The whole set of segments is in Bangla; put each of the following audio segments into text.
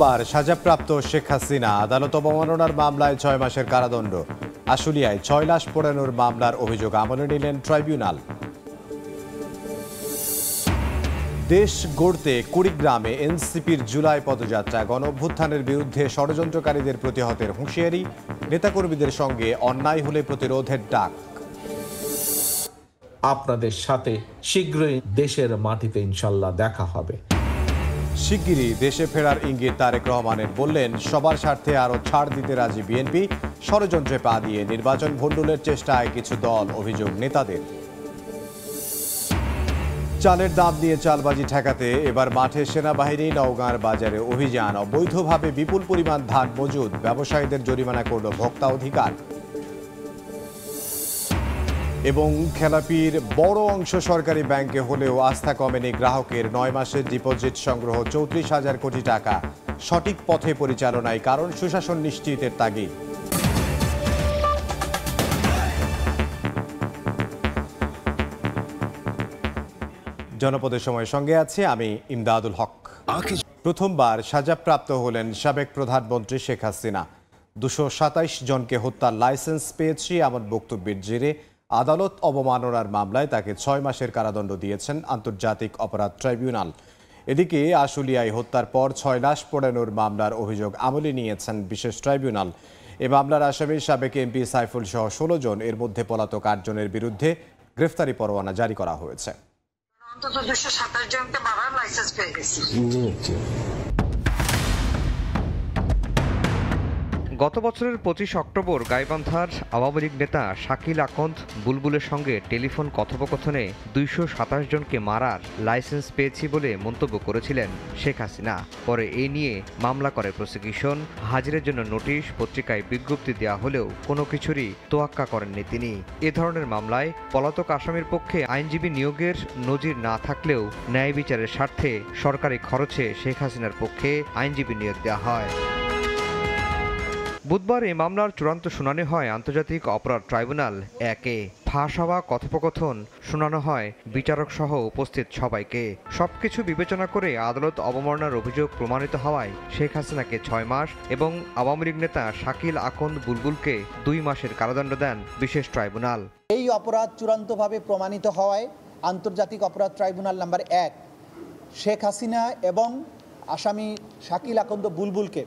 বার সাজাপ্রাপ্ত শেখ হাসিনা আদালত অবমাননার মামলায় 6 মাসের কারাদণ্ড। আশুলিয়ায় 6 লাশ পোড়ানোর মামলার অভিযোগ আমলে নিলেন ট্রাইব্যুনাল। দেশ গড়তে কুড়িগ্রামে এনসিপির জুলাই পদযাত্রা, গণঅভ্যুত্থানের বিরুদ্ধে ষড়যন্ত্রকারীদের প্রতিহতের হুঁশিয়ারি, নেতাকর্মীদের সঙ্গে অন্যায় হলে প্রতিরোধের ডাক। আপনাদের সাথে শীঘ্রই দেশের মাটিতে ইনশাল্লাহ দেখা হবে। শিগগিরই দেশে ফেরার ইঙ্গিত তারেক রহমানের, বললেন সবার স্বার্থে আরও ছাড় দিতে রাজি বিএনপি। ষড়যন্ত্রে পা দিয়ে নির্বাচন ভণ্ডুলের চেষ্টায় কিছু দল, অভিযোগ নেতাদের। চালের দাম নিয়ে চালবাজি ঠেকাতে এবার মাঠে সেনাবাহিনী, নওগাঁর বাজারে অভিযান। অবৈধভাবে বিপুল পরিমাণ ধান মজুদ, ব্যবসায়ীদের জরিমানা করল ভোক্তা অধিকার। এবং খেলাপির বড় অংশ সরকারি ব্যাংকে হলেও আস্থা কমেনি গ্রাহকের। 9 মাসের ডিপোজিট সংগ্রহ 34,000 কোটি টাকা। সঠিক পথে পরিচালনায় কারণ সুশাসন নিশ্চিতের তাগিদ। জনপদের সময়ের সঙ্গে আছে আমি ইমদাদুল হক। প্রথমবার সাজাপ্রাপ্ত হলেন সাবেক প্রধানমন্ত্রী শেখ হাসিনা। 227 জনকে হত্যার লাইসেন্স পেয়েছি এমন বক্তব্যের জেরে আদালত অবমাননার মামলায় তাকে 6 মাসের কারাদণ্ড দিয়েছেন আন্তর্জাতিক অপরাধ ট্রাইব্যুনাল। এদিকে আশুলিয়ায় হত্যার পর 6 লাশ পোড়ানোর মামলার অভিযোগ আমলে নিয়েছেন বিশেষ ট্রাইব্যুনাল। এ মামলার আসামি সাবেক এমপি সাইফুল সহ 16 জন, এর মধ্যে পলাতক 8 জনের বিরুদ্ধে গ্রেফতারি পরোয়ানা জারি করা হয়েছে। অন্তত 227 জনকে মারার লাইসেন্স পেয়ে গেছি। গত বছরের 25 অক্টোবর গাইবান্ধার আওয়ামী লীগ নেতা শাকিল আকন্দ বুলবুলের সঙ্গে টেলিফোন কথোপকথনে 227 জনকে মারার লাইসেন্স পেয়েছি বলে মন্তব্য করেছিলেন শেখ হাসিনা। পরে এ নিয়ে মামলা করে প্রসিকিউশন। হাজিরের জন্য নোটিশ, পত্রিকায় বিজ্ঞপ্তি দেওয়া হলেও কোনো কিছুরই তোয়াক্কা করেননি তিনি। এ ধরনের মামলায় পলাতক আসামির পক্ষে আইনজীবী নিয়োগের নজির না থাকলেও ন্যায় বিচারের স্বার্থে সরকারি খরচে শেখ হাসিনার পক্ষে আইনজীবী নিয়োগ দেওয়া হয়। বুধবার এই মামলার চূড়ান্ত শুনানি হয় আন্তর্জাতিক অপরাধ ট্রাইব্যুনাল 1-এ। ফাঁস হওয়া কথোপকথন শোনানো হয় বিচারক সহ উপস্থিত সবাইকে। সবকিছু বিবেচনা করে আদালত অবমাননার অভিযোগ প্রমাণিত হওয়ায় শেখ হাসিনাকে 6 মাস এবং আওয়ামী লীগ নেতা শাকিল আকন্দ বুলবুলকে 2 মাসের কারাদণ্ড দেন বিশেষ ট্রাইব্যুনাল। এই অপরাধ চূড়ান্তভাবে প্রমাণিত হওয়ায় আন্তর্জাতিক অপরাধ ট্রাইব্যুনাল নাম্বার 1 শেখ হাসিনা এবং আসামি শাকিল আকন্দ বুলবুলকে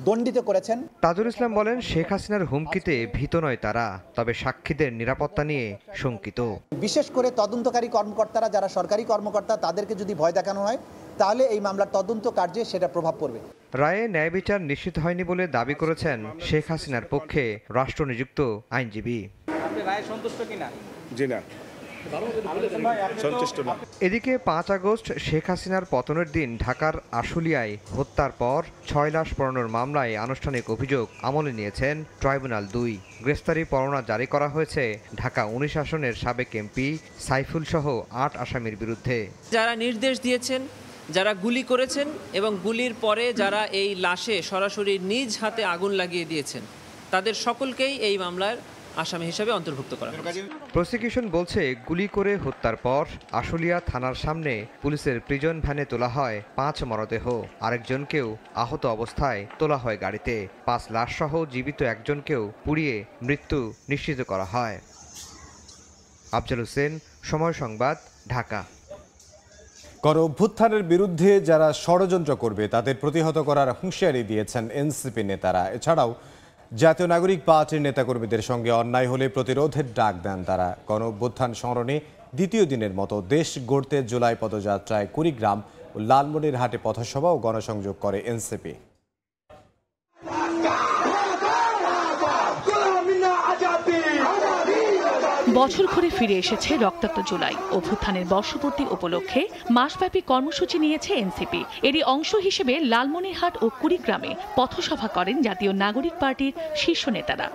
দণ্ডিত করেছেন। তাজুল ইসলাম বলেন, শেখ হাসিনার হুমকিতে ভীত নয় তারা, তবে সাক্ষীদের নিরাপত্তা নিয়ে শঙ্কিত। বিশেষ করে তদন্তকারী কর্মকর্তারা, যারা সরকারি কর্মকর্তা, তাদেরকে যদি ভয় দেখানো হয় তাহলে এই মামলার তদন্ত কার্যে সেটা প্রভাব পড়বে। রায়ে ন্যায় বিচার নিশ্চিত হয়নি বলে দাবি করেছেন শেখ হাসিনার পক্ষে রাষ্ট্রনিযুক্ত আইনজীবী। আপনি রায়ে সন্তুষ্ট কিনা? জি না, সন্তুষ্ট না। এদিকে 5 আগস্ট শেখ হাসিনার পতনের দিন ঢাকার আশুলিয়ায় হত্যার পর 6 লাশ পোড়ানোর মামলায় আনুষ্ঠানিক অভিযোগ আমলে নিয়েছেন ট্রাইব্যুনাল 2। গ্রেফতারি পরোয়ানা জারি করা হয়েছে ঢাকা 19 আসনের সাবেক এমপি সাইফুল সহ 8 আসামির বিরুদ্ধে। যারা নির্দেশ দিয়েছেন, যারা গুলি করেছেন এবং গুলির পরে যারা এই লাশে সরাসরি নিজ হাতে আগুন লাগিয়ে দিয়েছেন, তাদের সকলকেই এই মামলার আসামি হিসেবে অন্তর্ভুক্ত করা হয়েছে। প্রসিকিউশন বলছে, গুলি করে হত্যার পর আশুলিয়া থানার সামনে পুলিশের প্রিজন ভ্যানে তোলা হয় 5 মরদেহ, আরেকজনকেও আহত অবস্থায় তোলা হয় গাড়িতে। 5 লাশ সহ জীবিত একজনকেও পুড়িয়ে মৃত্যু নিশ্চিত করা হয়। আফজাল হোসেন, সময় সংবাদ, ঢাকা। গণঅভ্যুত্থানের বিরুদ্ধে যারা ষড়যন্ত্র করবে তাদের প্রতিহত করার হুঁশিয়ারি দিয়েছেন এনসিপি নেতারা। এছাড়াও জাতীয় নাগরিক পার্টির নেতাকর্মীদের সঙ্গে অন্যায় হলে প্রতিরোধের ডাক দেন তারা। গণঅভ্যুত্থান স্মরণে দ্বিতীয় দিনের মতো দেশ গড়তে জুলাই পদযাত্রায় কুড়িগ্রাম ও লালমনিরহাটে পথসভা ও গণসংযোগ করে এনসিপি। বছর ঘুরে ফিরে এসেছে রক্তাক্ত জুলাই। অভ্যুত্থানের বর্ষপূর্তি উপলক্ষে মাসব্যাপী কর্মসূচি নিয়েছে এনসিপি। এরই অংশ হিসেবে লালমনিরহাট ও কুড়িগ্রামে পথসভা করেন জাতীয় নাগরিক পার্টির শীর্ষ নেতারা।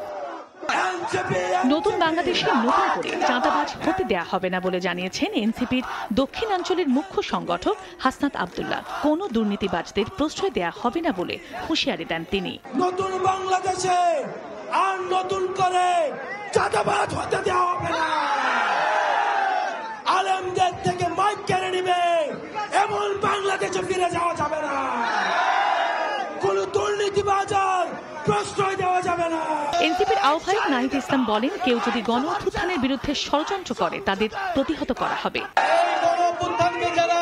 নতুন বাংলাদেশে নতুন করে চাঁদাবাজ হতে দেয়া হবে না বলে জানিয়েছেন এনসিপির দক্ষিণাঞ্চলের মুখ্য সংগঠক হাসনাত আব্দুল্লাহ। কোনো দুর্নীতিবাজদের প্রশ্রয় দেয়া হবে না বলে হুঁশিয়ারি দেন তিনি। নতুন বাংলাদেশে আর নতুন করে চাঁদাবাজ হতে দেওয়া হবে না। আলেমদের থেকে মাইক কেড়ে নিবে এমন বাংলাদেশে ফিরে যাওয়া যাবে না। দুর্নীতিবাজার প্রশ্রয় দেওয়া যাবে না। এনসিপির আহ্বায়ক নাহিদ ইসলাম বলেন, কেউ যদি গণ অভ্যুত্থানের বিরুদ্ধে ষড়যন্ত্র করে তাদের প্রতিহত করা হবে। এই গণ অভ্যুত্থানকে যারা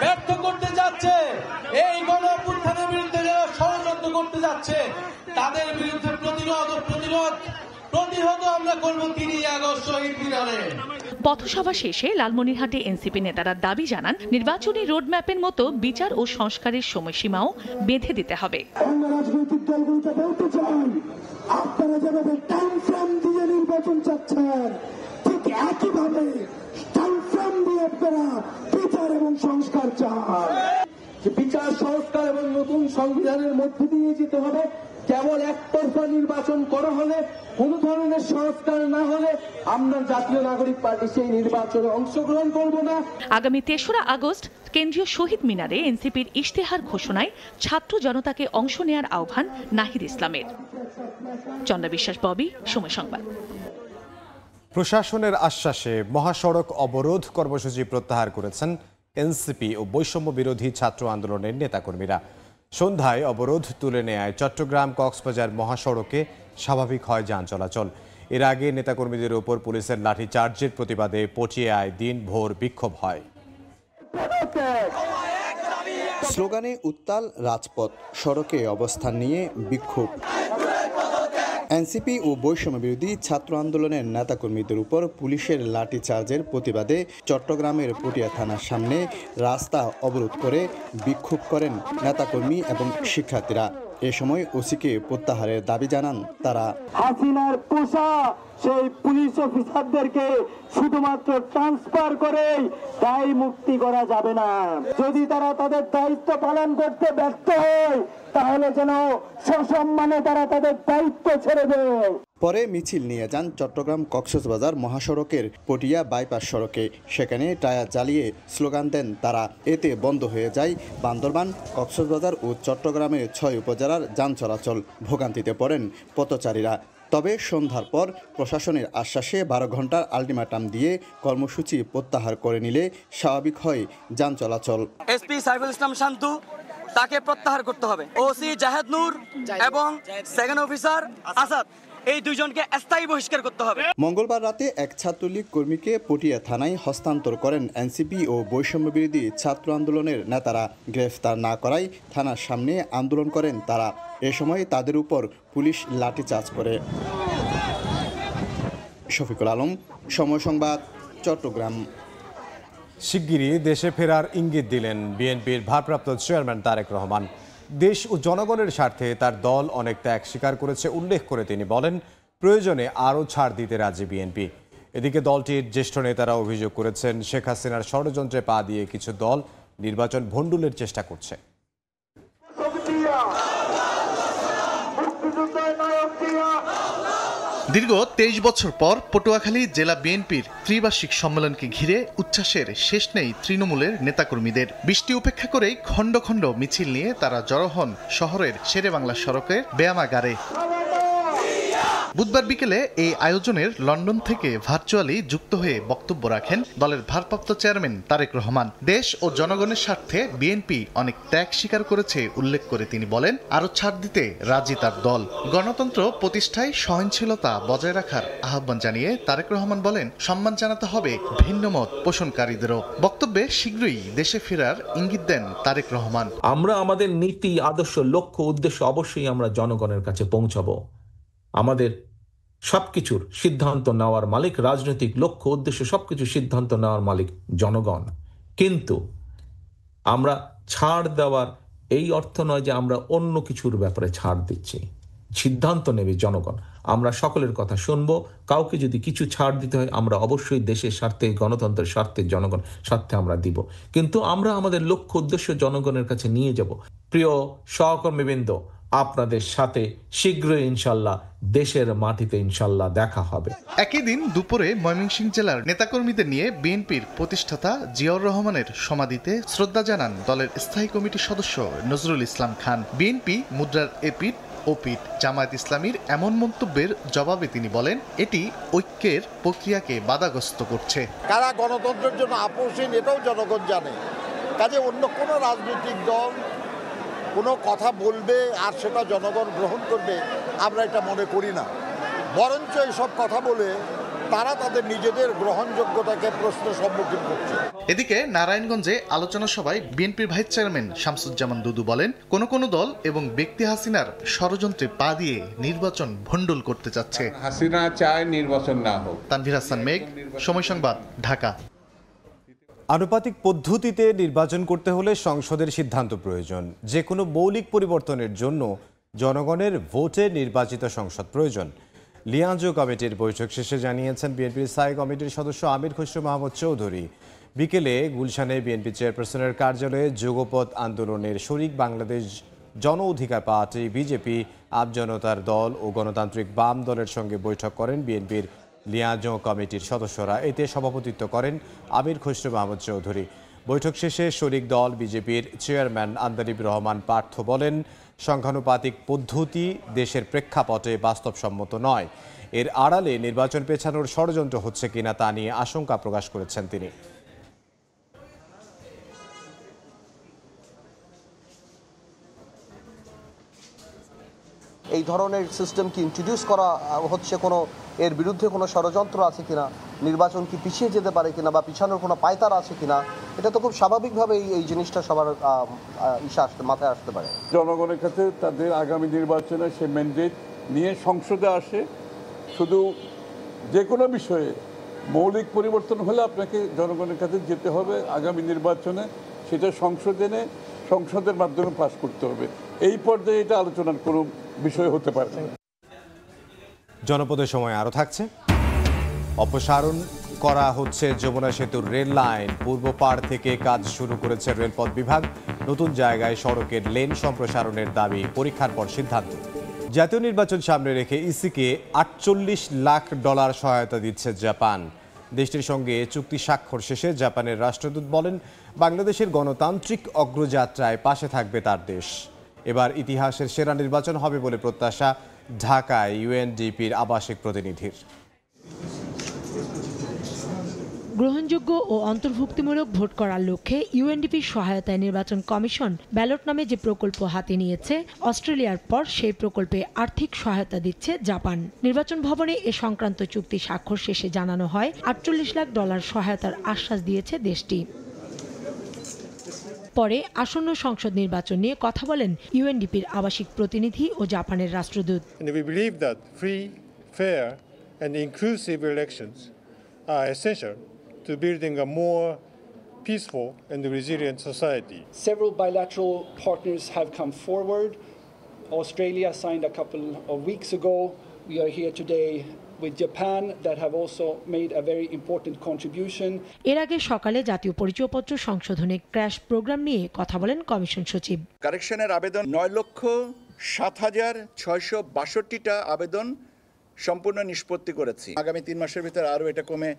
ব্যর্থ করতে যাচ্ছে, এই গণ অভ্যুত্থানের বিরুদ্ধে যারা ষড়যন্ত্র করতে যাচ্ছে, তাদের বিরুদ্ধে প্রতিহত আমরা করব 3 আগস্ট শহীদ মিনারে। পথসভা শেষে লালমনিরহাটে এনসিপি নেতারা দাবি জানান, নির্বাচনী রোডম্যাপের মতো বিচার ও সংস্কারের সময়সীমাও বেঁধে দিতে হবে। অন্য রাজনৈতিক দলগুলোকে বলতে চাই, আপনারা যেভাবে টাইম ফ্রেম দিয়ে নির্বাচন চাচ্ছেন, ঠিক একইভাবে টাইম ফ্রেম দিয়ে আপনারা বিচার এবং সংস্কার চান। বিচার সংস্কার এবং নতুন সংবিধানের মধ্যে দিয়ে যেতে হবে। কেবল একতরফা নির্বাচন করা হলে, কোন ধরনের সংস্কার না হলে আমরা জাতীয় নাগরিক পার্টি সেই নির্বাচনে অংশগ্রহণ করব না। আগামী 3রা আগস্ট কেন্দ্রীয় শহীদ মিনারে এনসিপির ইশতেহার ঘোষণায় ছাত্র জনতাকে অংশ নেয়ার আহ্বান নাহিদ ইসলামের। চন্দা বিশ্বাস, ববি, সময় সংবাদ। প্রশাসনের আশ্বাসে মহাসড়ক অবরোধ কর্মসূচি প্রত্যাহার করেছেন এনসিপি ও বৈষম্য বিরোধী ছাত্র আন্দোলনের নেতাকর্মীরা। সন্ধ্যায় অবরোধ তুলে নেয় চট্টগ্রাম কক্সবাজার মহাসড়কে স্বাভাবিক হয় যান চলাচল। এর আগে নেতাকর্মীদের উপর পুলিশের লাঠিচার্জের প্রতিবাদে পটিয়ায় দিনভর বিক্ষোভ হয়। স্লোগানে উত্তাল রাজপথ, সড়কে অবস্থান নিয়ে বিক্ষোভ। এনসিপি ও বৈষম্য বিরোধী ছাত্র আন্দোলনের নেতাকর্মীদের উপর পুলিশের লাঠিচার্জের প্রতিবাদে চট্টগ্রামের পটিয়া থানার সামনে রাস্তা অবরোধ করে বিক্ষোভ করেন নেতাকর্মী এবং শিক্ষার্থীরা। এ সময় ওসিকে প্রত্যাহারের দাবি জানান তারা। হাসিনার পোষা সেই পুলিশ অফিসারদেরকে শুধুমাত্র ট্রান্সফার করেই দায় মুক্তি করা যাবে না। যদি তারা তাদের দায়িত্ব পালন করতে ব্যর্থ হয়, তাহলে যেন সসম্মানে তারা তাদের দায়িত্ব ছেড়ে দেয়। পরে মিছিল নিয়ে যান চট্টগ্রাম কক্সবাজার মহাসড়কের পটিয়া বাইপাস সড়কে। সেখানে টায়ার জ্বালিয়ে স্লোগান দেন তারা। এতে বন্ধ হয়ে যায় বান্দরবান, কক্সবাজার ও চট্টগ্রামের 6 উপজেলার যান চলাচল। ভোগান্তিতে পড়েন পথচারীরা। তবে সন্ধ্যার পর প্রশাসনের আশ্বাসে 12 ঘন্টার আলটিমেটাম দিয়ে কর্মসূচি প্রত্যাহার করে নিলে স্বাভাবিক হয় যান চলাচল। এসপি সাইফুল ইসলাম শান্তু তাকে প্রত্যাহার করতে হবে। ওসি জাহেদ নূর এবং সেকেন্ড অফিসার আসাদ, এই দুইজনকে স্থায়ী বহিষ্কার করতে হবে। মঙ্গলবার রাতে এক ছাত্রলীগ কর্মীকে পটিয়া থানায় হস্তান্তর করেন এনসিপি ও বৈষম্য বিরোধী ছাত্র আন্দোলনের নেতারা। গ্রেফতার না করায় থানার সামনে আন্দোলন করেন তারা। এ সময় তাদের উপর পুলিশ লাঠিচার্জ করে। শফিকুল আলম, সময় সংবাদ, চট্টগ্রাম। শিগগিরই দেশে ফেরার ইঙ্গিত দিলেন বিএনপির ভারপ্রাপ্ত চেয়ারম্যান তারেক রহমান। দেশ ও জনগণের স্বার্থে তার দল অনেক ত্যাগ স্বীকার করেছে উল্লেখ করে তিনি বলেন, প্রয়োজনে আরও ছাড় দিতে রাজি বিএনপি। এদিকে দলটির জ্যেষ্ঠ নেতারা অভিযোগ করেছেন, শেখ হাসিনার ষড়যন্ত্রে পা দিয়ে কিছু দল নির্বাচন ভণ্ডুলের চেষ্টা করছে। দীর্ঘ 23 বছর পর পটুয়াখালী জেলা বিএনপির ত্রিবার্ষিক সম্মেলনকে ঘিরে উচ্ছ্বাসের শেষ নেই তৃণমূলের নেতাকর্মীদের। বৃষ্টি উপেক্ষা করেই খণ্ড খণ্ড মিছিল নিয়ে তারা জড়ো হন শহরের শেরেবাংলা সড়কের ব্যায়ামাগারে। বুধবার বিকেলে এই আয়োজনের লন্ডন থেকে ভার্চুয়ালি যুক্ত হয়ে বক্তব্য রাখেন দলের ভারপ্রাপ্ত চেয়ারম্যান তারেক রহমান। দেশ ও জনগণের স্বার্থে বিএনপি অনেক ত্যাগ স্বীকার করেছে উল্লেখ করে তিনি বলেন, আরও ছাড় দিতে রাজি তার দল। গণতন্ত্র প্রতিষ্ঠায় সহনশীলতা বজায় রাখার আহ্বান জানিয়ে তারেক রহমান বলেন, সম্মান জানাতে হবে ভিন্নমত পোষণকারীদেরও। বক্তব্যে শীঘ্রই দেশে ফেরার ইঙ্গিত দেন তারেক রহমান। আমরা আমাদের নীতি, আদর্শ, লক্ষ্য, উদ্দেশ্য অবশ্যই আমরা জনগণের কাছে পৌঁছাবো। আমাদের সবকিছুর সিদ্ধান্ত নেওয়ার মালিক, রাজনৈতিক লক্ষ্য উদ্দেশ্য সবকিছু সিদ্ধান্ত নেওয়ার মালিক জনগণ। কিন্তু আমরা ছাড় দেওয়ার এই অর্থ নয় যে আমরা অন্য কিছুর ব্যাপারে ছাড় দিচ্ছি। সিদ্ধান্ত নেবে জনগণ। আমরা সকলের কথা শুনবো। কাউকে যদি কিছু ছাড় দিতে হয়, আমরা অবশ্যই দেশের স্বার্থে, গণতন্ত্রের স্বার্থে, জনগণ স্বার্থে আমরা দিব। কিন্তু আমরা আমাদের লক্ষ্য উদ্দেশ্য জনগণের কাছে নিয়ে যাব। প্রিয় সহকর্মীবৃন্দ, আপনাদের সাথে শীঘ্রই ইনশাল্লাহ দেশের মাটিতে ইনশাল্লাহ দেখা হবে। একই দিন দুপুরে ময়মনসিংহ জেলার নেতাকর্মীদের নিয়ে বিএনপির প্রতিষ্ঠাতা জিয়াউর রহমানের সমাধিতে শ্রদ্ধা জানান দলের স্থায়ী কমিটির সদস্য নজরুল ইসলাম খান। বিএনপি মুদ্রার এপিঠ ওপিঠ জামায়াত ইসলামীর এমন মন্তব্যের জবাবে তিনি বলেন, এটি ঐক্যের প্রক্রিয়াকে বাধাগ্রস্ত করছে। কারা গণতন্ত্রের জন্য আপোষহীন এটাও জনগণ জানে। কাজে অন্য কোনো রাজনৈতিক দল কোনো কথা বলবে আর সেটা জনগণ গ্রহণ করবে আমরা এটা মনে করি না, বরঞ্চ এইসব কথা বলে তারা তাদের নিজেদের গ্রহণযোগ্যতাকে প্রশ্নের সম্মুখীন করছে। এদিকে নারায়ণগঞ্জে আলোচনা সভায় বিএনপির ভাইস চেয়ারম্যান শামসুজ্জামান দুদু বলেন, কোন দল এবং ব্যক্তি হাসিনার ষড়যন্ত্রে পা দিয়ে নির্বাচন ভণ্ডুল করতে চাচ্ছে। হাসিনা চায় নির্বাচন না হোক। তানভীর হাসান মেঘ, সময় সংবাদ, ঢাকা। আনুপাতিক পদ্ধতিতে নির্বাচন করতে হলে সংসদের সিদ্ধান্ত প্রয়োজন। যে কোনো মৌলিক পরিবর্তনের জন্য জনগণের ভোটে নির্বাচিত সংসদ প্রয়োজন। লিয়াজো কমিটির বৈঠক শেষে জানিয়েছেন বিএনপির স্থায়ী কমিটির সদস্য আমির খসরু মাহমুদ চৌধুরী। বিকেলে গুলশানে বিএনপি চেয়ারপারসনের কার্যালয়ে যুগপৎ আন্দোলনের শরিক বাংলাদেশ জন অধিকার পার্টি, বিজেপি, আপ জনতার দল ও গণতান্ত্রিক বাম দলের সঙ্গে বৈঠক করেন বিএনপির লিয়াজো কমিটির সদস্যরা। এতে সভাপতিত্ব করেন আমির খসরু মাহমুদ চৌধুরী। বৈঠক শেষে শরিক দল বিজেপির চেয়ারম্যান আন্দালিব রহমান পার্থ বলেন, সংখ্যানুপাতিক পদ্ধতি দেশের প্রেক্ষাপটে বাস্তবসম্মত নয়। এর আড়ালে নির্বাচন পেছানোর ষড়যন্ত্র হচ্ছে কিনা তা নিয়ে আশঙ্কা প্রকাশ করেছেন তিনি। এই ধরনের সিস্টেম কি ইন্ট্রোডিউস করা হচ্ছে, এর বিরুদ্ধে কোনো ষড়যন্ত্র আছে কিনা, নির্বাচন কি পিছিয়ে যেতে পারে কিনা বা পিছানোর কোনো পায়তারা আছে কিনা, এটা তো খুব স্বাভাবিকভাবে এই জিনিসটা সবার মাথায় আসতে পারে। জনগণের কাছে তাদের আগামী নির্বাচনে সে ম্যান্ডেট নিয়ে সংসদে আসে। শুধু যে কোনো বিষয়ে মৌলিক পরিবর্তন হলে আপনাকে জনগণের কাছে যেতে হবে আগামী নির্বাচনে, সেটা সংসদে এনে সংসদের মাধ্যমে পাস করতে হবে। এই পর্যায়ে এটা আলোচনার কোনো বিষয় হতে পারে। জনপদের সময় আরও থাকছে। অপসারণ করা হচ্ছে যমুনা সেতুর রেল লাইন। পূর্ব পাড় থেকে কাজ শুরু করেছে রেলপথ বিভাগ। নতুন জায়গায় সড়কের লেন সম্প্রসারণের দাবি, পরীক্ষার পর সিদ্ধান্ত। জাতীয় নির্বাচন সামনে রেখে ইসিকে $48 লাখ সহায়তা দিচ্ছে জাপান। দেশটির সঙ্গে চুক্তি স্বাক্ষর শেষে জাপানের রাষ্ট্রদূত বলেন, বাংলাদেশের গণতান্ত্রিক অগ্রযাত্রায় পাশে থাকবে তার দেশ। এবার ইতিহাসের সেরা নির্বাচন হবে বলে প্রত্যাশা ঢাকায় ইউএনডিপির আবাসিক প্রতিনিধির। গ্রহণযোগ্য ও অন্তর্ভুক্তিমূলক ভোট করার লক্ষ্যে ইউএনডিপির সহায়তায় নির্বাচন কমিশন ব্যালট নামে যে প্রকল্প হাতে নিয়েছে, অস্ট্রেলিয়ার পর সেই প্রকল্পে আর্থিক সহায়তা দিচ্ছে জাপান। নির্বাচন ভবনে এ সংক্রান্ত চুক্তি স্বাক্ষর শেষে জানানো হয়, $48 লাখ সহায়তার আশ্বাস দিয়েছে দেশটি। পরে আসন্ন সংসদ নির্বাচন নিয়ে কথা বলেন ইউএনডিপির আবাসিক প্রতিনিধি ও জাপানের রাষ্ট্রদূত। We believe that free, fair and inclusive elections are essential to building a more peaceful and resilient society. Several bilateral partners have come forward. Australia signed a couple of weeks ago. We are here today with Japan that have also made a very important contribution. এর আগে সকালে জাতীয় পরিচয়পত্র সংশোধনে ক্র্যাশ প্রোগ্রাম নিয়ে কথা বলেন কমিশন সচিব। কারেকশনের আবেদন 9,07,662টা আবেদন সম্পূর্ণ নিষ্পত্তি করেছি। আগামী 3 মাসের ভিতরে আরও এটা কমে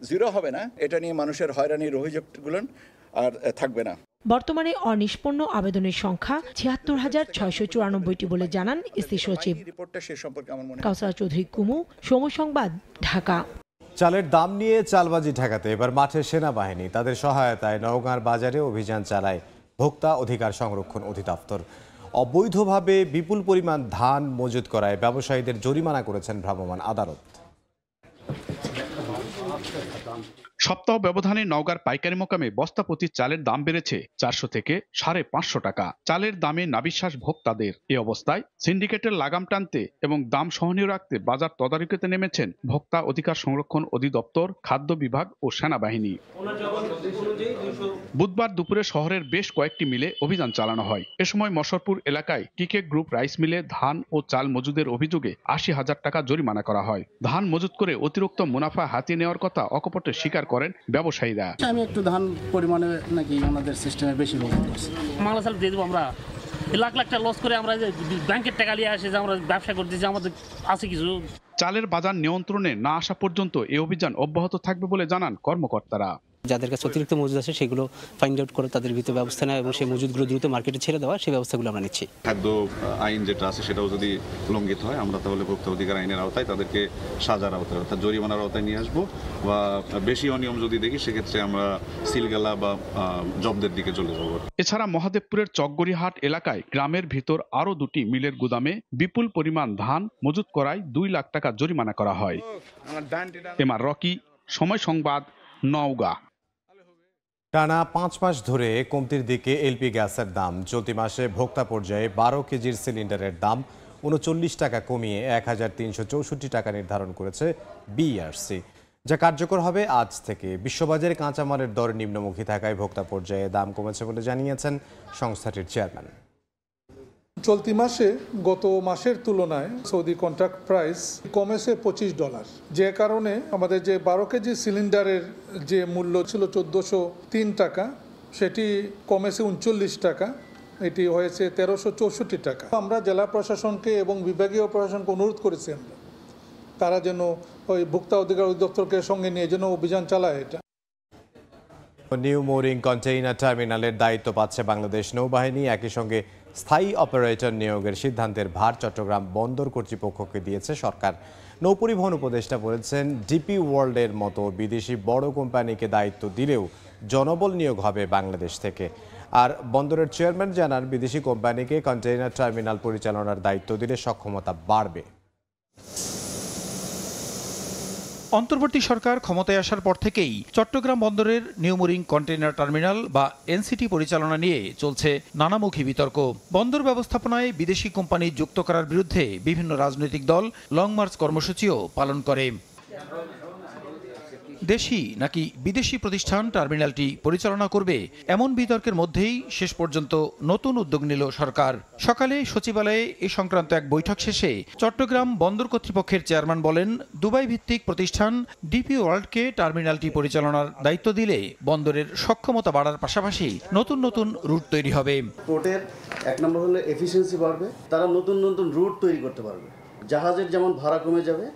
0 হবে না। এটা নিয়ে মানুষের হয়রানির অভিযোগগুলো আর থাকবে না। বর্তমানে অনিষ্পন্ন আবেদনের সংখ্যা ৭৬,৬৯৪টি বলে জানান ইসি সচিব। কাউসারা চৌধুরী কুমু, সময় সংবাদ, ঢাকা। চালের দাম নিয়ে চালবাজি ঠেকাতে এবার মাঠে সেনাবাহিনী। তাদের সহায়তায় নওগাঁর বাজারে অভিযান চালায় ভোক্তা অধিকার সংরক্ষণ অধিদপ্তর। অবৈধভাবে বিপুল পরিমাণ ধান মজুত করায় ব্যবসায়ীদের জরিমানা করেছেন ভ্রাম্যমাণ আদালত। সপ্তাহ ব্যবধানে নওগাঁর পাইকারি মোকামে বস্তা প্রতি চালের দাম বেড়েছে 400 থেকে 550 টাকা। চালের দামে নাবিশ্বাস ভোক্তাদের। এ অবস্থায় সিন্ডিকেটের লাগাম টানতে এবং দাম সহনীয় রাখতে বাজার তদারকিতে নেমেছেন ভোক্তা অধিকার সংরক্ষণ অধিদপ্তর, খাদ্য বিভাগ ও সেনাবাহিনী। বুধবার দুপুরে শহরের বেশ কয়েকটি মিলে অভিযান চালানো হয়। এ সময় মশরপুর এলাকায় টিকে গ্রুপ রাইস মিলে ধান ও চাল মজুদের অভিযোগে 80,000 টাকা জরিমানা করা হয়। ধান মজুত করে অতিরিক্ত মুনাফা হাতিয়ে নেওয়ার কথা অকপটে স্বীকার করেন ব্যবসায়ীরা। আমি একটু ধান পরিমাণে নাকি আমাদের সিস্টেমে বেশি মজুত করছি। মাংলা চাল দিয়ে দেবো আমরা, লাখ লাখ টাকা লস করে আমরা ব্যাংকের টাকা নিয়ে আসে যে আমরা ব্যবসা করতেছি, আমাদের আছে কিছু। চালের বাজার নিয়ন্ত্রণে না আসা পর্যন্ত এই অভিযান অব্যাহত থাকবে বলে জানান কর্মকর্তারা। যাদের কাছে অতিরিক্ত মজুদ আছে সেগুলো ফাইন্ড আউট করে তাদের ভিতরে ব্যবস্থা নেওয়া এবং সেই মজুদগুলো দ্রুত মার্কেটে ছেড়ে দেওয়া, সেই ব্যবস্থাগুলো আমরা নিচ্ছি। খাদ্য আইন যেটা আছে সেটাও যদি লঙ্ঘিত হয় আমরা তাহলে ভোক্তা অধিকার আইনের আওতায় তাদেরকে সাজার আওতায় অর্থাৎ জরিমানার আওতায় নিয়ে আসবো, বা বেশি অনিয়ম যদি দেখি সেক্ষেত্রে আমরা সিলগালা বা জব্দের দিকে চলে যাবো। এছাড়া মহাদেবপুরের চকগড়িহাট এলাকায় গ্রামের ভিতর আরও 2টি মিলের গুদামে বিপুল পরিমাণ ধান মজুত করায় 2 লাখ টাকা জরিমানা করা হয়। এমআর রকি, সময় সংবাদ, নওগাঁ। টানা 5 মাস ধরে কমতির দিকে এলপি গ্যাসের দাম। চলতি মাসে ভোক্তা পর্যায়ে 12 কেজির সিলিন্ডারের দাম 39 টাকা কমিয়ে 1364 টাকা নির্ধারণ করেছে বিইআরসি, যা কার্যকর হবে আজ থেকে। বিশ্ববাজারে কাঁচামালের দর নিম্নমুখী থাকায় ভোক্তা পর্যায়ে দাম কমেছে বলে জানিয়েছেন সংস্থাটির চেয়ারম্যান। চলতি মাসে গত মাসের তুলনায় সৌদি কন্ট্রাক্ট প্রাইস কমেছে $25, যে কারণে আমাদের যে 12 কেজি সিলিন্ডারের যে মূল্য ছিল 1403 টাকা সেটি কমেছে 39 টাকা, এটি হয়েছে 1364 টাকা। আমরা জেলা প্রশাসনকে এবং বিভাগীয় প্রশাসনকে অনুরোধ করেছি তারা যেন ওই ভোক্তা অধিকার অধিদপ্তরকে সঙ্গে নিয়ে যেন অভিযান চালায়। এটা নিউ মোরিং কন্টেইনার টার্মিনালের দায়িত্ব পাচ্ছে বাংলাদেশ নৌবাহিনী। একই সঙ্গে স্থায়ী অপারেটর নিয়োগের সিদ্ধান্তের ভার চট্টগ্রাম বন্দর কর্তৃপক্ষকে দিয়েছে সরকার। নৌপরিবহন উপদেষ্টা বলেছেন, ডিপি ওয়ার্ল্ডের মতো বিদেশি বড় কোম্পানিকে দায়িত্ব দিলেও জনবল নিয়োগ হবে বাংলাদেশ থেকে। আর বন্দরের চেয়ারম্যান জানান, বিদেশি কোম্পানিকে কন্টেইনার টার্মিনাল পরিচালনার দায়িত্ব দিলে সক্ষমতা বাড়বে। অন্তর্বর্তী সরকার ক্ষমতায় আসার পর থেকেই চট্টগ্রাম বন্দরের নিউ মোরিং কন্টেইনার টার্মিনাল বা এনসিটি পরিচালনা নিয়ে চলছে নানামুখী বিতর্ক। বন্দর ব্যবস্থাপনায় বিদেশি কোম্পানি যুক্ত করার বিরুদ্ধে বিভিন্ন রাজনৈতিক দল লং মার্চ কর্মসূচিও পালন করে। দেশি নাকি বিদেশি প্রতিষ্ঠান টার্মিনালটি পরিচালনা করবে, এমন বিতর্কের মধ্যেই শেষ পর্যন্ত নতুন উদ্যোগ নিল সরকার। সকালে সচিবালয়ে এ সংক্রান্ত এক বৈঠক শেষে চট্টগ্রাম বন্দর কর্তৃপক্ষের চেয়ারম্যান বলেন, দুবাই ভিত্তিক প্রতিষ্ঠান ডিপি ওয়ার্ল্ডকে টার্মিনালটি পরিচালনার দায়িত্ব দিলে বন্দরের সক্ষমতা বাড়ার পাশাপাশি নতুন নতুন রুট তৈরি হবে। পোর্টের 1 নম্বর হলো এফিসিয়েন্সি বাড়বে, তারা নতুন নতুন রুট তৈরি করতে পারবে। জাহাজের যেমন ভাড়া কমে যাবে,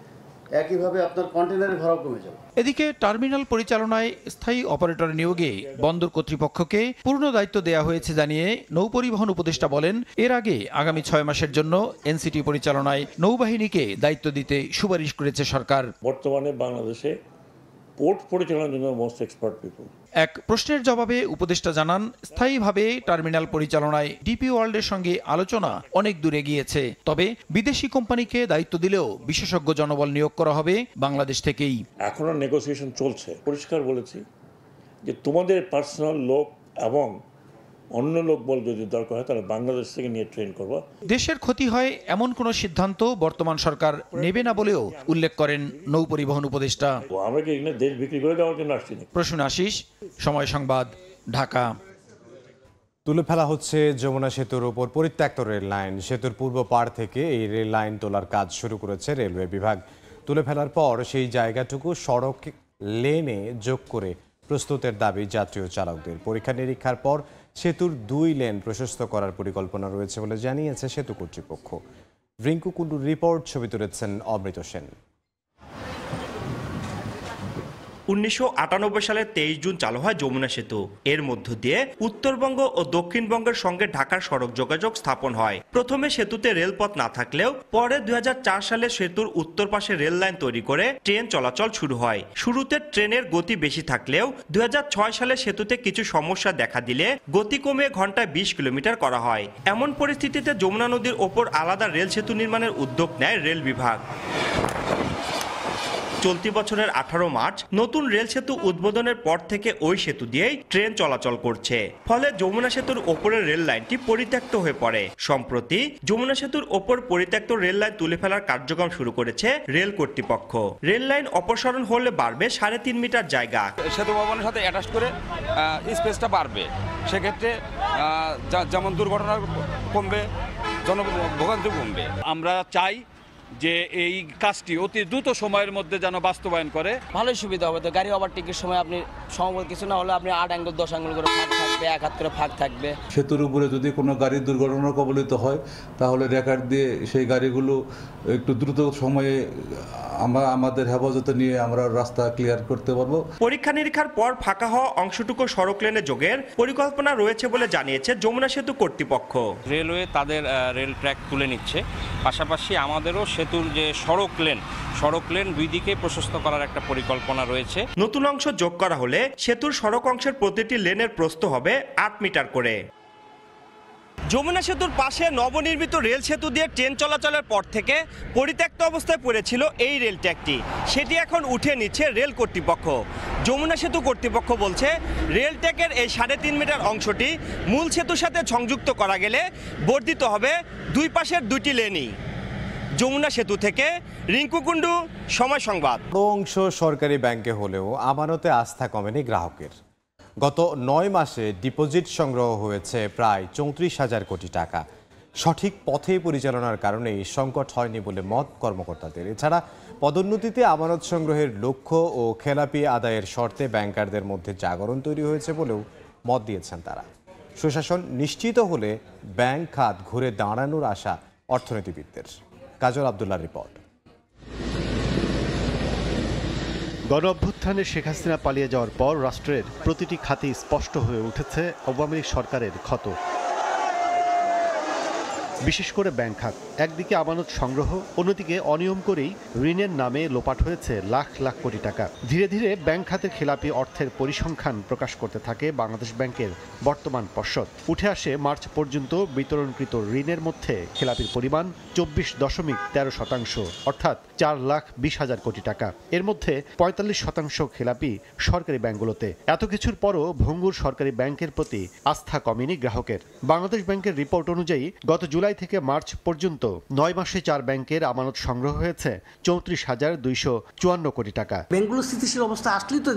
একইভাবে আপনার কন্টেইনারের ভাড়াও কমে যাবে। এদিকে টার্মিনাল পরিচালনায় স্থায়ী অপারেটর নিয়োগে বন্দর কর্তৃপক্ষকে পূর্ণ দায়িত্ব দেওয়া হয়েছে জানিয়ে নৌপরিবহন উপদেষ্টা বলেন, এর আগে আগামী 6 মাসের জন্য এনসিটি পরিচালনায় নৌবাহিনীকে দায়িত্ব দিতে সুপারিশ করেছে সরকার। বর্তমানে বাংলাদেশে পোর্ট পরিচালনার জন্য মোস্ট এক্সপার্ট পিপল। এক প্রশ্নের জবাবে উপদেষ্টা জানান, স্থায়ীভাবে টার্মিনাল পরিচালনায় ডিপি ওয়ার্ল্ডের সঙ্গে আলোচনা অনেক দূরে গিয়েছে, তবে বিদেশি কোম্পানিকে দায়িত্ব দিলেও বিশেষজ্ঞ জনবল নিয়োগ করা হবে বাংলাদেশ থেকেই। এখনো নেগোসিয়েশন চলছে। পরিষ্কার বলেছি যে তোমাদের পার্সোনাল লোক এবং অন্য লোক বল যদি দরকার হয় তাহলে বাংলাদেশ থেকে নিয়ে ট্রেন করব। দেশের ক্ষতি হয় এমন কোনো সিদ্ধান্ত বর্তমান সরকার নেবে না বলেও উল্লেখ করেন নৌপরিবহন উপদেষ্টা। আমরা কি এখানে দেশ বিক্রি করে দেওয়ার জন্য আসছি না। প্রসূন আশিস, সময় সংবাদ, ঢাকা। তুলে ফেলা হচ্ছে যমুনা সেতুর উপর পরিত্যক্ত রেল লাইন। সেতুর পূর্ব পাড় থেকে এই রেল লাইন তোলার কাজ শুরু করেছে রেলওয়ে বিভাগ। তুলে ফেলার পর সেই জায়গাটুকু সড়ক লেনে যোগ করে প্রস্তুতের দাবি যাত্রী ও চালকদের। পরীক্ষা নিরীক্ষার পর সেতুর 2 লেন প্রশস্ত করার পরিকল্পনা রয়েছে বলে জানিয়েছে সেতু কর্তৃপক্ষ। রিঙ্কু কুন্ডুর রিপোর্ট, ছবি তুলেছেন অমৃত সেন। 1998 সালের 23 জুন চালু হয় যমুনা সেতু। এর মধ্য দিয়ে উত্তরবঙ্গ ও দক্ষিণবঙ্গের সঙ্গে ঢাকার সড়ক যোগাযোগ স্থাপন হয়। প্রথমে সেতুতে রেলপথ না থাকলেও পরে 2004 সালে সেতুর উত্তর পাশে রেল লাইন তৈরি করে ট্রেন চলাচল শুরু হয়। শুরুতে ট্রেনের গতি বেশি থাকলেও 2006 সালে সেতুতে কিছু সমস্যা দেখা দিলে গতি কমে ঘন্টায় 20 কিলোমিটার করা হয়। এমন পরিস্থিতিতে যমুনা নদীর ওপর আলাদা রেল সেতু নির্মাণের উদ্যোগ নেয় রেল বিভাগ। চলতি বছরের 18 মার্চ নতুন রেল সেতু উদ্বোধনের পর থেকে ওই সেতু দিয়েই ট্রেন চলাচল করছে। ফলে যমুনা সেতুর ওপরের রেল লাইনটি পরিত্যক্ত হয়ে পড়ে। সম্প্রতি যমুনা সেতুর ওপর পরিত্যক্ত রেল লাইন তুলে ফেলার কার্যক্রম শুরু করেছে রেল কর্তৃপক্ষ। রেল লাইন অপসারণ হলে বাড়বে 3.5 মিটার জায়গা। সেতু ভবনের সাথে অ্যাটাচ করে স্পেসটা বাড়বে, সেক্ষেত্রে যেমন দুর্ঘটনা কমবে, জনভোগান্তি কমবে। আমরা চাই যে এই কাজটি অতি দ্রুত সময়ের মধ্যে যেন বাস্তবায়ন করে। ভালোই সুবিধা হবে। তো গাড়ি ওভারটেকের সময় আপনি সম্ভবত কিছু না হলে আপনি 8 অ্যাঙ্গেল 10 অ্যাঙ্গেল করে ফাঁক থাকবে। থাকবে, এক হাত করে ফাঁক থাকবে। সেতুর উপরে যদি কোনো গাড়ি দুর্ঘটনা কবলিত হয় তাহলে রেকার দিয়ে সেই গাড়িগুলো একটু দ্রুত সময়ে আমরা আমাদের হেফাজতে নিয়ে আমরা রাস্তা ক্লিয়ার করতে পারবো। পরীক্ষা নিরীক্ষার পর ফাঁকা হওয়া অংশটুকু সড়ক লেনে যোগের পরিকল্পনা রয়েছে বলে জানিয়েছে যমুনা সেতু কর্তৃপক্ষ। রেলওয়ে তাদের রেল ট্র্যাক তুলে নিচ্ছে, পাশাপাশি আমাদেরও সেতুর যে সড়ক লেন দুই দিকে প্রশস্ত করার একটা পরিকল্পনা রয়েছে। নতুন অংশ যোগ করা হলে সেতুর সড়ক অংশের প্রতিটি লেনের প্রস্থ হবে 8 মিটার করে। যমুনা সেতুর পাশে নবনির্মিত রেল সেতু দিয়ে ট্রেন চলাচলের পর থেকে পরিত্যক্ত অবস্থায় পড়েছিল এই রেল ট্র্যাকটি, সেটি এখন উঠে নিচ্ছে রেল কর্তৃপক্ষ। যমুনা সেতু কর্তৃপক্ষ বলছে রেল ট্র্যাকের এই 3.5 মিটার অংশটি মূল সেতুর সাথে সংযুক্ত করা গেলে বর্ধিত হবে দুই পাশের দুইটি লেনই। যমুনা সেতু থেকে রিঙ্কু কুন্ডু, সময় সংবাদ। বড় অংশ সরকারি ব্যাংকে হলেও আমানতে আস্থা কমেনি গ্রাহকের। গত 9 মাসে ডিপোজিট সংগ্রহ হয়েছে প্রায় 34,000 কোটি টাকা। সঠিক পথে পরিচালনার কারণেই সংকট হয়নি বলে মত কর্মকর্তাদের। এছাড়া পদোন্নতিতে আমানত সংগ্রহের লক্ষ্য ও খেলাপি আদায়ের শর্তে ব্যাংকারদের মধ্যে জাগরণ তৈরি হয়েছে বলেও মত দিয়েছেন তারা। সুশাসন নিশ্চিত হলে ব্যাংক খাত ঘুরে দাঁড়ানোর আশা অর্থনীতিবিদদের। কাজল আব্দুল্লাহর রিপোর্ট। গণ অভ্যুত্থানে শেখ হাসিনা পালিয়ে যাওয়ার পর রাষ্ট্রের প্রতিটি খাতেই স্পষ্ট হয়ে উঠেছে আওয়ামী লীগ সরকারের ক্ষত। বিশেষ করে ব্যাংক খাত, একদিকে আমানত সংগ্রহ, অন্যদিকে অনিয়ম করেই ঋণের নামে লোপাট হয়েছে লাখ লাখ কোটি টাকা। ধীরে ধীরে ব্যাংক খাতের খেলাপি অর্থের পরিসংখ্যান প্রকাশ করতে থাকে বাংলাদেশ ব্যাংকের বর্তমান পর্ষদ। উঠে আসে মার্চ পর্যন্ত বিতরণকৃত ঋণের মধ্যে খেলাপির পরিমাণ 24.13%, অর্থাৎ 4,20,000 কোটি টাকা। এর মধ্যে 45% খেলাপি সরকারি ব্যাংকগুলোতে। এত কিছুর পরও ভঙ্গুর সরকারি ব্যাংকের প্রতি আস্থা কমেনি গ্রাহকের। বাংলাদেশ ব্যাংকের রিপোর্ট অনুযায়ী গত জুলাই থেকে মার্চ পর্যন্ত 9 মাসে 4 ব্যাংকের আমানত সংগ্রহ হয়েছে 34,254 কোটি টাকা। ব্যাংকগুলো স্থিতিশীল অবস্থা আসলেই তো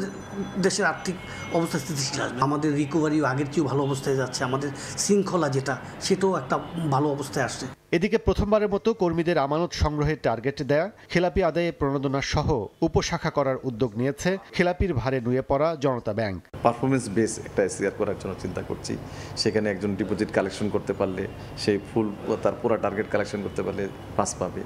দেশের আর্থিক অবস্থা স্থিতিশীল আসবে। আমাদের রিকভারি আগের চেয়েও ভালো অবস্থায় যাচ্ছে, আমাদের শৃঙ্খলা যেটা সেটাও একটা ভালো অবস্থায় আসছে। এদিকে প্রথমবারের মতো কর্মীদের আমানত সংগ্রহের টার্গেট দেয়া, খেলাপি আদায়ে প্রণোদনা সহ উপশাখা করার উদ্যোগ নিয়েছে খেলাপির ভারে নুয়ে পড়া জনতা ব্যাংক। পারফরমেন্স বেস একটা এসিআর করার জন্য চিন্তা করছি। সেখানে একজন ডিপোজিট কালেকশন করতে পারলে সেই ফুল তার পুরো টার্গেট কালেকশন করতে পারলে 5 পাবে,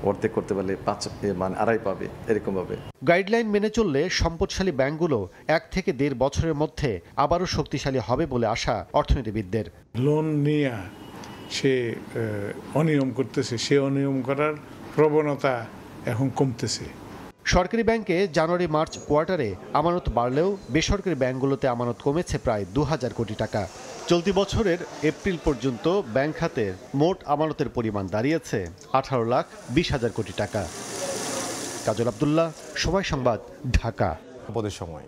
অর্ধেক করতে পারলে 2.5 পাবে, এরকমভাবে গাইডলাইন মেনে চললে সম্পদশালী ব্যাংকগুলো 1 থেকে 1.5 বছরের মধ্যে আবারও শক্তিশালী হবে বলে আশা অর্থনীতিবিদদের। লোন নিয়ে সে অনিয়ম করতেছে, সে অনিয়ম করার প্রবণতা এখন কমতেছে। সরকারি ব্যাংকে জানুয়ারি মার্চ কোয়ার্টারে আমানত বাড়লেও বেসরকারি ব্যাংকগুলোতে আমানত কমেছে প্রায় 2,000 কোটি টাকা। চলতি বছরের এপ্রিল পর্যন্ত ব্যাংক খাতের মোট আমানতের পরিমাণ দাঁড়িয়েছে 18,20,000 কোটি টাকা। কাজল আব্দুল্লাহ, সময় সংবাদ, ঢাকা। সময়।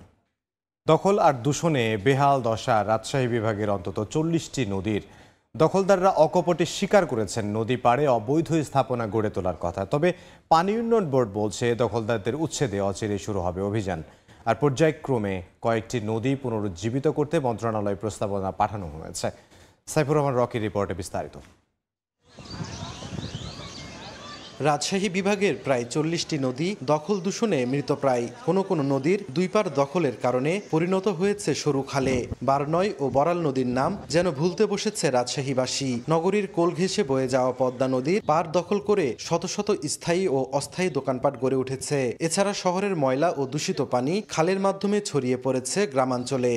দখল আর দূষণে বেহাল দশা রাজশাহী বিভাগের অন্তত 40টি নদীর। দখলদাররা অকপটে স্বীকার করেছেন নদী পাড়ে অবৈধ স্থাপনা গড়ে তোলার কথা। তবে পানি উন্নয়ন বোর্ড বলছে দখলদারদের উচ্ছেদে অচিরে শুরু হবে অভিযান। আর পর্যায়ক্রমে কয়েকটি নদী পুনরুজ্জীবিত করতে মন্ত্রণালয়ে প্রস্তাবনা পাঠানো হয়েছে। সাইফুর রহমান রকির রিপোর্টে বিস্তারিত। রাজশাহী বিভাগের প্রায় 40টি নদী দখল দূষণে মৃতপ্রায়। কোনো কোনো নদীর দুই পার দখলের কারণে পরিণত হয়েছে সরু খালে। বারনয় ও বড়াল নদীর নাম যেন ভুলতে বসেছে রাজশাহীবাসী। নগরীর কোল ঘেঁষে বয়ে যাওয়া পদ্মা নদীর পার দখল করে শত শত স্থায়ী ও অস্থায়ী দোকানপাট গড়ে উঠেছে। এছাড়া শহরের ময়লা ও দূষিত পানি খালের মাধ্যমে ছড়িয়ে পড়েছে গ্রামাঞ্চলে।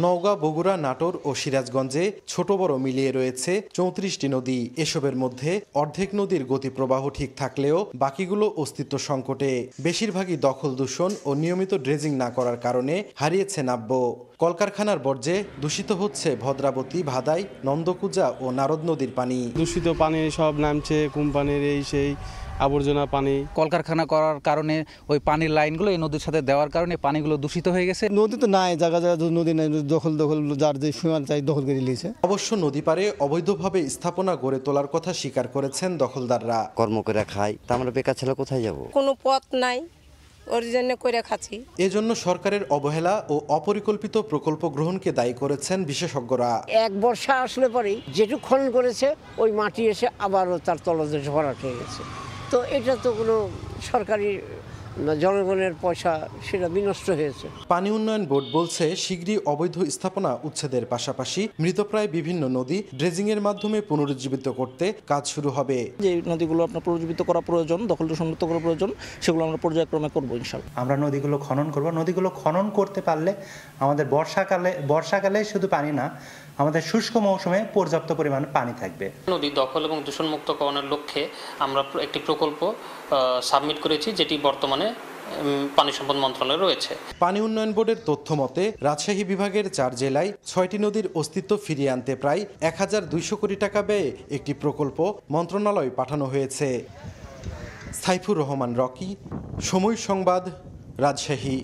নওগাঁ, বগুড়া, নাটোর ও সিরাজগঞ্জে ছোট বড় মিলিয়ে রয়েছে 34টি নদী। এসবের মধ্যে অর্ধেক নদীর গতিপ্রবাহ ঠিক থাকলেও বাকিগুলো অস্তিত্ব সংকটে। বেশিরভাগই দখল দূষণ ও নিয়মিত ড্রেজিং না করার কারণে হারিয়েছে নাব্য। কলকারখানার বর্জ্যে দূষিত হচ্ছে ভদ্রাবতী, ভাদাই, নন্দকুজা ও নারদ নদীর পানি। দূষিত পানি সব নামছে, কোম্পানির এই সেই আবর্জনা পানি। কলকারখানা করার কারণে ওই পানির লাইনগুলো এই নদীর সাথে দেওয়ার কারণে পানিগুলো দূষিত হয়ে গেছে। নদী তো নাই, জায়গা জায়গা নদী নাই, দখল যার যে সীমানা চাই দখল করে নিয়েছে। অবশ্য নদী পারে অবৈধভাবে স্থাপনা গড়ে তোলার কথা স্বীকার করেছেন দখলদাররা। কর্ম করে খাই, তা আমরা বেকার ছেলে কোথায় যাব? কোনো পথ নাই, ওর জন্য করে খাচ্ছি। এজন্য সরকারের অবহেলা ও অপরিকল্পিত প্রকল্প গ্রহণকে দায়ী করেছেন বিশেষজ্ঞরা। এক বর্ষা আসলে পরেই যেটুকু খনন করেছে ওই মাটি এসে আবারও তার তলদেশে ভরাট হয়ে গেছে। তো এটা তো কোনো সরকারি জনগণের পয়সা সেটা বিনষ্ট হয়েছে। পানি উন্নয়ন বোর্ড বলছে শীঘ্রই অবৈধ স্থাপনা উচ্ছেদের পাশাপাশি মৃতপ্রায় বিভিন্ন নদী ড্রেজিংয়ের মাধ্যমে পুনরুজ্জীবিত করতে কাজ শুরু হবে। যে নদীগুলো আপনার পুনরুজ্জীবিত করা প্রয়োজন, দখলদূষণ মুক্ত করা প্রয়োজন, সেগুলো আমরা পর্যায়ক্রমে করবো ইনশাআল্লাহ। আমরা নদীগুলো খনন করব। নদীগুলো খনন করতে পারলে আমাদের বর্ষাকালে শুধু পানি না, আমাদের শুষ্ক মৌসুমে পর্যাপ্ত পরিমাণ পানি থাকবে। নদী দখল এবং দূষণ মুক্ত করানোর লক্ষ্যে আমরা একটি প্রকল্প সাবমিট করেছি, যেটি বর্তমানে পানি সম্পদ মন্ত্রণালয়ে রয়েছে। পানি উন্নয়ন বোর্ডের তথ্য মতে রাজশাহী বিভাগের 4 জেলায় 6টি নদীর অস্তিত্ব ফিরিয়ে আনতে প্রায় 1200 কোটি টাকা ব্যয়ে একটি প্রকল্প মন্ত্রণালয়ে পাঠানো হয়েছে। সাইফুর রহমান রকি, সময় সংবাদ, রাজশাহী।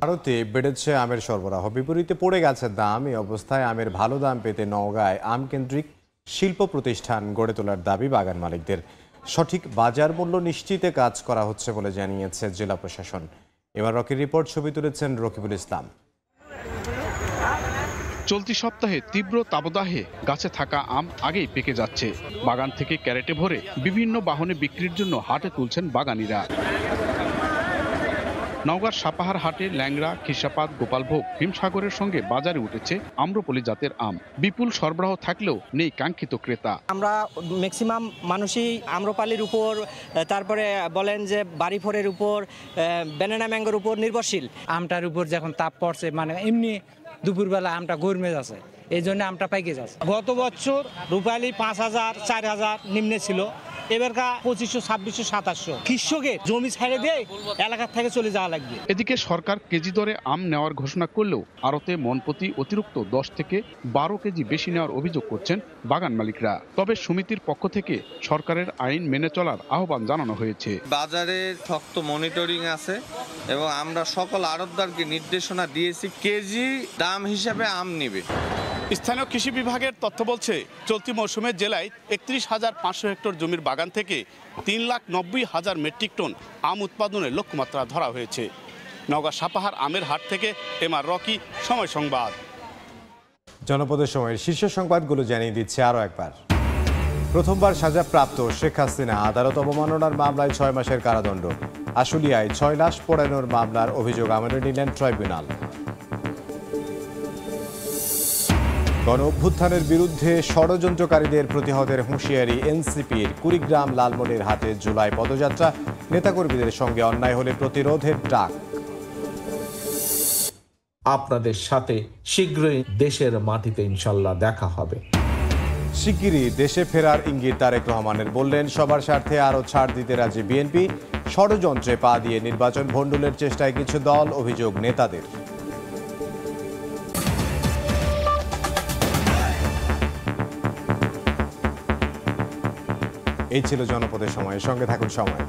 ভারতে বেড়েছে আমের সরবরাহ, বিপরীতে পড়ে গেছে দাম। এই অবস্থায় আমের ভালো দাম পেতে নওগাঁয় আমকেন্দ্রিক শিল্প প্রতিষ্ঠান গড়ে তোলার দাবি বাগান মালিকদের। সঠিক বাজার মূল্য নিশ্চিতে কাজ করা হচ্ছে বলে জানিয়েছে জেলা প্রশাসন। এবার রকির রিপোর্ট, ছবি তুলেছেন রকিবুল ইসলাম। চলতি সপ্তাহে তীব্র তাপদাহে গাছে থাকা আম আগেই পেকে যাচ্ছে। বাগান থেকে ক্যারেটে ভরে বিভিন্ন বাহনে বিক্রির জন্য হাটে তুলছেন বাগানীরা। নওগাঁর সাপাহার হাটে ল্যাংড়া, খিসাপাত, গোপালভোগ, হিমসাগরের সঙ্গে বাজারে উঠেছে আম্রপলি জাতের আম। বিপুল সরবরাহ থাকলেও নেই কাঙ্ক্ষিত ক্রেতা। আমরা ম্যাক্সিমাম মানুষই আম্রপালির উপর, তারপরে বলেন যে বাড়িফোরের উপর, ব্যানানা ম্যাঙ্গোর উপর নির্ভরশীল। আমটার উপর যখন তাপ পড়ছে, মানে এমনি দুপুরবেলা আমটা গরমে যাচ্ছে, এই জন্য আমটা পাইকে যাচ্ছে। গত বছর রূপালী 5000, 4000 নিম্নে ছিল, এবারকা 2500, 2600, 2700। কৃষকের জমি ছেড়ে দিয়ে এলাকার থেকে চলে যাওয়া লাগবে। এদিকে সরকার কেজি দরে আম নেওয়ার ঘোষণা করলেও আড়তে মনপ্রতি অতিরিক্ত 10 থেকে 12 কেজি বেশি নেওয়ার অভিযোগ করছেন বাগান মালিকরা। তবে সমিতির পক্ষ থেকে সরকারের আইন মেনে চলার আহ্বান জানানো হয়েছে। বাজারে শক্ত মনিটরিং আছে এবং আমরা সকল আড়তদারকে নির্দেশনা দিয়েছি কেজি দাম হিসাবে আম নেবে। স্থানীয় কৃষি বিভাগের তথ্য বলছে চলতি মৌসুমে জেলায় 31,500 হেক্টর জমির বাগান থেকে 3,90,000 মেট্রিক টন আম উৎপাদনের লক্ষ্যমাত্রা ধরা হয়েছে। নওগাঁ সাপাহার আমের হাট থেকে এমআর রকি, সময় সংবাদ। জনপদের সময়ের শীর্ষ সংবাদগুলো জানিয়ে দিচ্ছে আরও একবার। প্রথমবার সাজাপ্রাপ্ত শেখ হাসিনা আদালত অবমাননার মামলায় 6 মাসের কারাদণ্ড। আশুলিয়ায় 6 লাশ পোড়ানোর মামলার অভিযোগ আমলে নিলেন ট্রাইব্যুনাল। গণ অভ্যুত্থানের বিরুদ্ধে ষড়যন্ত্রকারীদের প্রতিহতের হুঁশিয়ারি এনসিপির। কুড়িগ্রাম লালমনির হাটে জুলাই পদযাত্রা, নেতাকর্মীদের সঙ্গে অন্যায় হলে প্রতিরোধের ডাক। আপনাদের সাথে শীঘ্রই দেশের মাটিতে ইনশাল্লাহ দেখা হবে। শিগগিরই দেশে ফেরার ইঙ্গিত তারেক রহমানের, বললেন সবার স্বার্থে আরও ছাড় দিতে রাজি বিএনপি। ষড়যন্ত্রে পা দিয়ে নির্বাচন ভণ্ডুলের চেষ্টায় কিছু দল, অভিযোগ নেতাদের। এই ছিল জনপদের সময়। সঙ্গে থাকুন সময়।